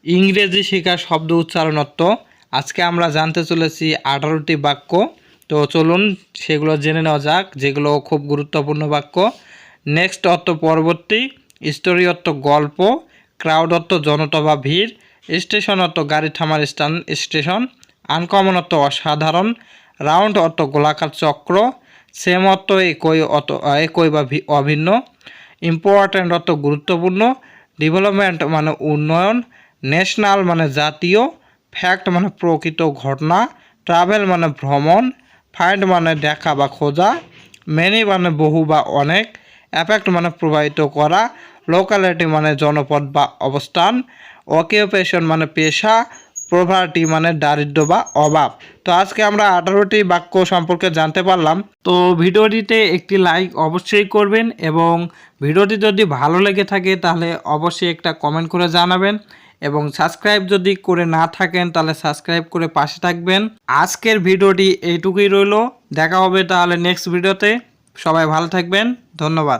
ইংরেজি শেখা শব্দ উচ্চারণত্ব। আজকে আমরা জানতে চলেছি 18টি বাক্য। তো চলুন সেগুলো জেনে নেওয়া যাক, যেগুলো খুব গুরুত্বপূর্ণ বাক্য। নেক্সট অর্থ পরবর্তী, স্টোরি অর্থ গল্প, ক্রাউড অর্থ জনতা বা ভিড়, স্টেশন অর্থ গাড়ি থামার স্থান স্টেশন, আনকমন অর্থ অসাধারণ, রাউন্ড অর্থ গোলাকার চক্র, সেম অর্থ একই বা অভিন্ন, ইম্পর্ট্যান্ট অর্থ গুরুত্বপূর্ণ, ডেভেলপমেন্ট মানে উন্নয়ন, ন্যাশনাল মানে জাতীয়, ফ্যাক্ট মানে প্রকৃত ঘটনা, ট্রাভেল মানে ভ্রমণ, ফাইন্ড মানে দেখা বা খোঁজা, মেনি মানে বহু বা অনেক, অ্যাফেক্ট মানে প্রভাবিত করা, লোকালিটি মানে জনপদ বা অবস্থান, অকিউপেশন মানে পেশা, প্রভার্টি মানে দারিদ্র্য বা অভাব। তো আজকে আমরা 18টি বাক্য সম্পর্কে জানতে পারলাম। তো ভিডিওটিতে একটি লাইক অবশ্যই করবেন এবং ভিডিওটি যদি ভালো লেগে থাকে তাহলে অবশ্যই একটা কমেন্ট করে জানাবেন এবং সাবস্ক্রাইব যদি করে না থাকেন তাহলে সাবস্ক্রাইব করে পাশে থাকবেন। আজকের ভিডিওটি এইটুকুই রইল, দেখা হবে তাহলে নেক্সট ভিডিওতে। সবাই ভালো থাকবেন, ধন্যবাদ।